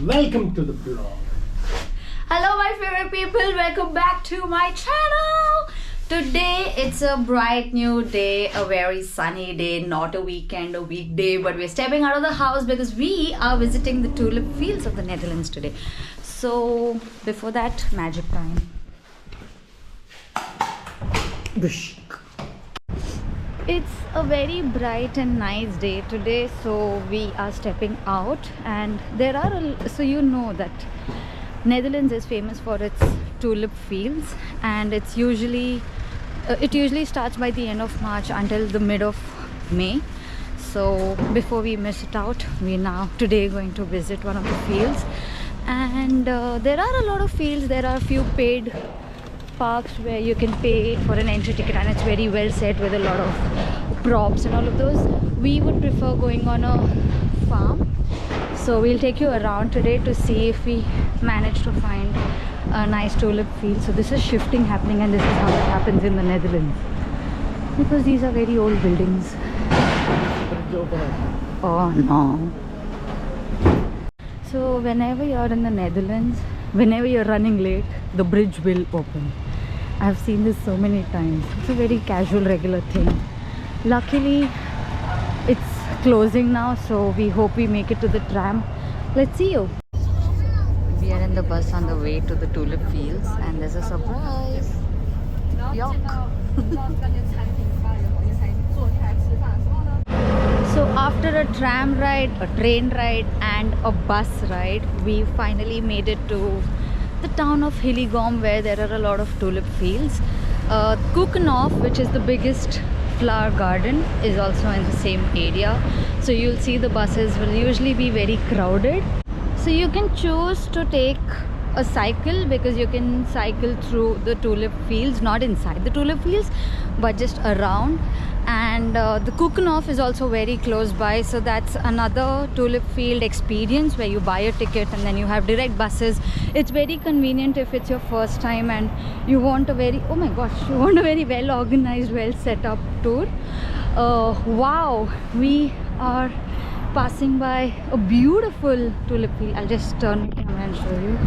Welcome to the vlog. Hello my favorite people, welcome back to my channel. Today it's a bright new day, a very sunny day, not a weekend, a weekday, but we're stepping out of the house because we are visiting the tulip fields of the Netherlands today. So before that, magic time. It's a very bright and nice day today, so we are stepping out, and there are so you know that Netherlands is famous for its tulip fields, and it usually starts by the end of March until the mid of May. So before we miss it out, we now today going to visit one of the fields, and there are a lot of fields. There are a few paid parks where you can pay for an entry ticket, and it's very well set with a lot of props and all of those. We would prefer going on a farm, so we'll take you around today to see if we manage to find a nice tulip field. So this is shifting happening, and this is how it happens in the Netherlands, because these are very old buildings. Oh no. So whenever you're in the Netherlands, whenever you're running late, the bridge will open. I've seen this so many times. It's a very casual, regular thing. Luckily, it's closing now, so we hope we make it to the tram. Let's see you. We are in the bus on the way to the tulip fields, and there's a surprise. Yuck. So after a tram ride, a train ride and a bus ride, we finally made it to the town of Hillegom, where there are a lot of tulip fields. Keukenhof, which is the biggest flower garden, is also in the same area. So you'll see the buses will usually be very crowded. So you can choose to take a cycle, because you can cycle through the tulip fields, not inside the tulip fields but just around. And the Keukenhof is also very close by, so that's another tulip field experience where you buy a ticket and then you have direct buses. It's very convenient if it's your first time and you want a very, oh my gosh, you want a very well organized, well set up tour. Wow, we are passing by a beautiful tulip field. I'll just turn the camera and show you.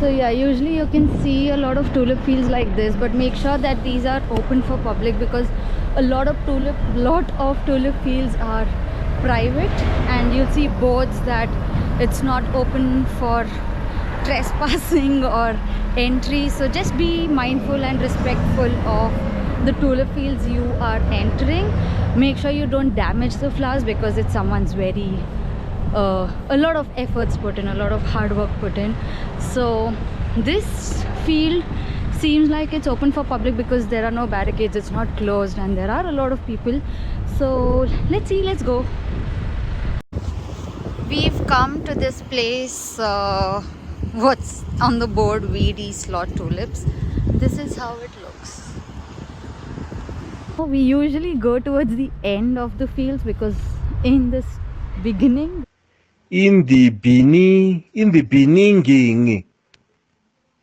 So yeah, usually you can see a lot of tulip fields like this, but make sure that these are open for public, because a lot of tulip fields are private, and you'll see boards that it's not open for trespassing or entry. So just be mindful and respectful of the tulip fields you are entering. Make sure you don't damage the flowers, because it's someone's very a lot of efforts put in, a lot of hard work put in. So this field seems like it's open for public because there are no barricades, it's not closed, and there are a lot of people. So let's see, let's go. We've come to this place, what's on the board, VD Slot Tulips. This is how it looks. We usually go towards the end of the fields, because in this beginning, In the beginning,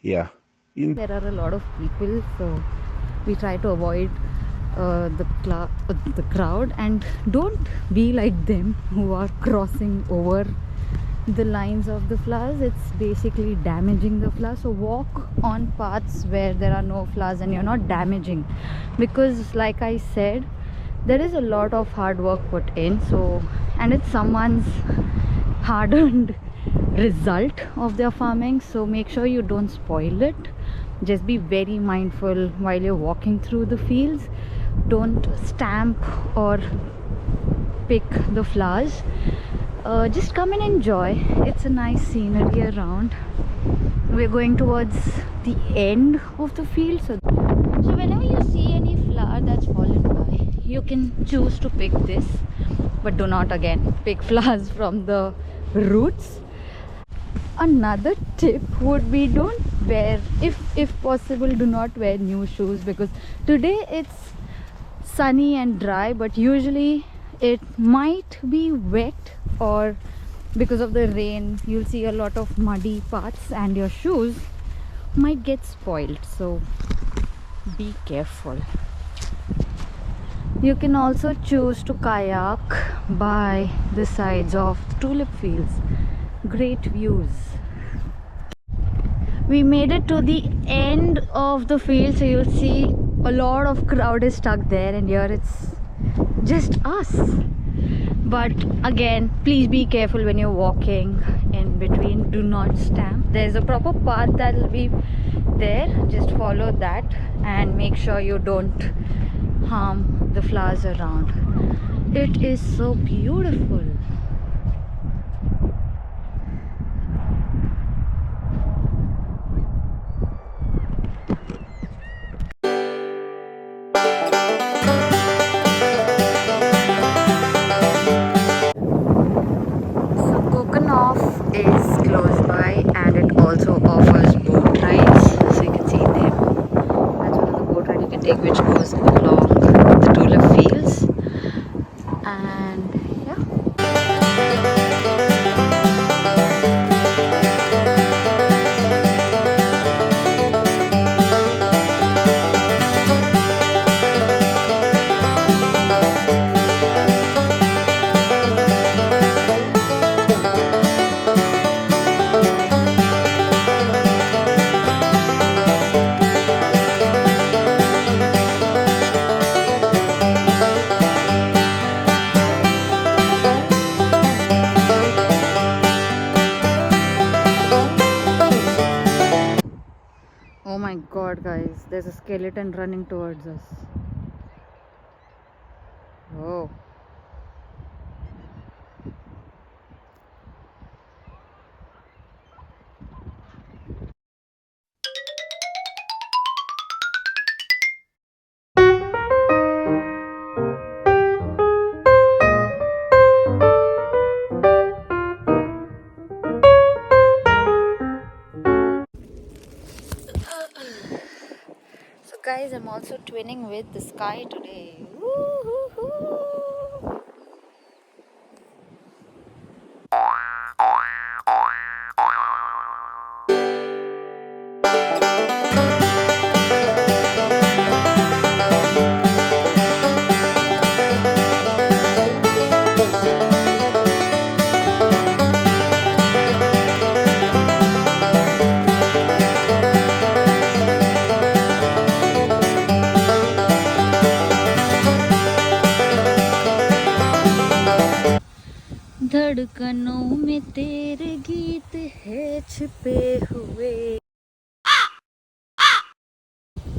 yeah. there are a lot of people, so we try to avoid the crowd, and don't be like them who are crossing over the lines of the flowers. It's basically damaging the flowers. So walk on paths where there are no flowers and you're not damaging, because like I said, there is a lot of hard work put in. So, and it's someone's hard-earned result of their farming, so make sure you don't spoil it. Just be very mindful while you're walking through the fields. Don't stamp or pick the flowers. Just come and enjoy. It's a nice scenery around. We're going towards the end of the field, so whenever you see any flower that's fallen by, you can choose to pick this, but do not again pick flowers from the roots. Another tip would be, don't wear, if possible, do not wear new shoes, because today it's sunny and dry, but usually it might be wet, or because of the rain you'll see a lot of muddy paths and your shoes might get spoiled. So be careful. You can also choose to kayak by the sides of tulip fields. Great views. We made it to the end of the field, so you'll see a lot of crowd is stuck there, and here it's just us. But again, please be careful when you're walking in between. Do not stamp. There's a proper path that will be there. Just follow that and make sure you don't harm the flowers around. It is so beautiful. So Kokonov is close by, and it also offers boat rides. So you can see them. That's one of the boat rides you can take, which goes along the tulip fields. And yeah. Oh my god, guys, there's a skeleton running towards us. Oh. So guys, I'm also twinning with the sky today. Woo-hoo-hoo. धड़कनों में तेरे गीत है छिपे हुए,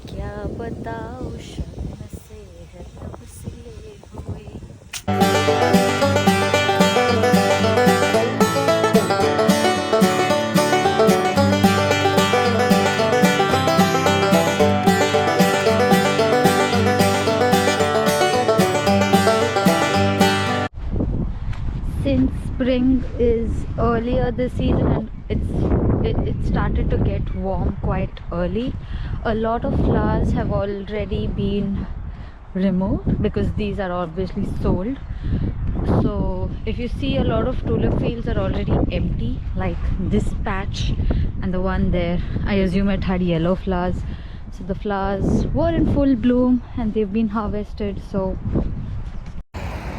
क्या बताओ शर्म से है लब सिले हुए। Since spring is earlier this season and it started to get warm quite early, a lot of flowers have already been removed because these are obviously sold. So if you see, a lot of tulip fields are already empty, like this patch and the one there. I assume it had yellow flowers, so the flowers were in full bloom and they've been harvested. So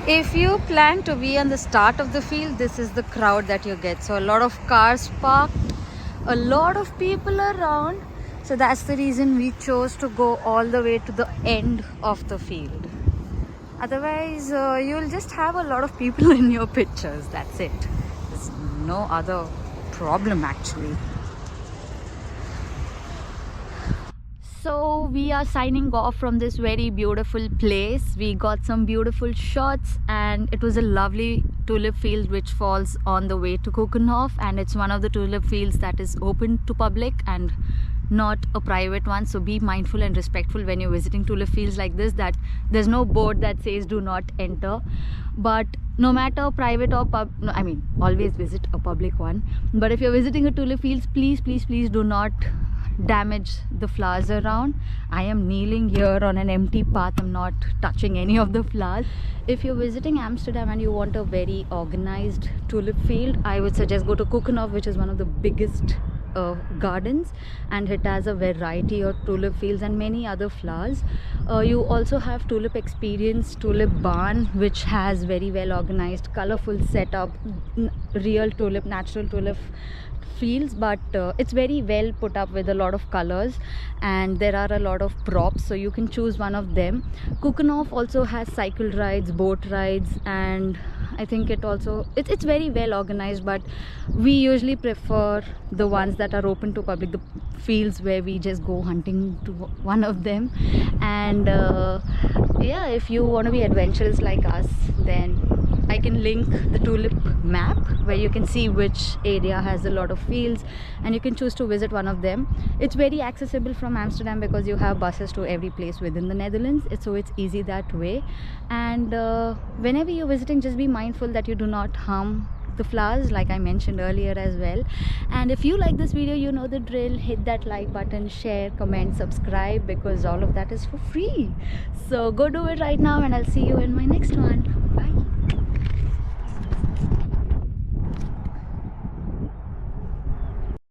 if you plan to be on the start of the field, this is the crowd that you get. So a lot of cars parked, a lot of people around. So that's the reason we chose to go all the way to the end of the field. Otherwise, you'll just have a lot of people in your pictures. That's it. There's no other problem actually. So we are signing off from this very beautiful place. We got some beautiful shots, and it was a lovely tulip field which falls on the way to Kokonov, and it's one of the tulip fields that is open to public and not a private one. So be mindful and respectful when you're visiting tulip fields like this, that there's no board that says do not enter. But no matter private or always visit a public one. But if you're visiting a tulip fields, please do not damage the flowers around. I am kneeling here on an empty path. I'm not touching any of the flowers. If you're visiting Amsterdam and you want a very organized tulip field, I would suggest go to Kokonov, which is one of the biggest gardens, and it has a variety of tulip fields and many other flowers. You also have Tulip Experience, Tulip Barn, which has very well organized, colorful setup, real tulip, natural tulip fields, but it's very well put up with a lot of colors, and there are a lot of props, so you can choose one of them. Kukunov also has cycle rides, boat rides, and I think it's very well organized, but we usually prefer the ones that are open to public, the fields where we just go hunting to one of them. And yeah, if you want to be adventurous like us, then I can link the tulip map where you can see which area has a lot of fields, and you can choose to visit one of them. It's very accessible from Amsterdam because you have buses to every place within the Netherlands, so it's easy that way. And whenever you're visiting, just be mindful that you do not harm the flowers, like I mentioned earlier as well. And if you like this video, you know the drill. Hit that like button, share, comment, subscribe, because all of that is for free. So go do it right now, and I'll see you in my next one.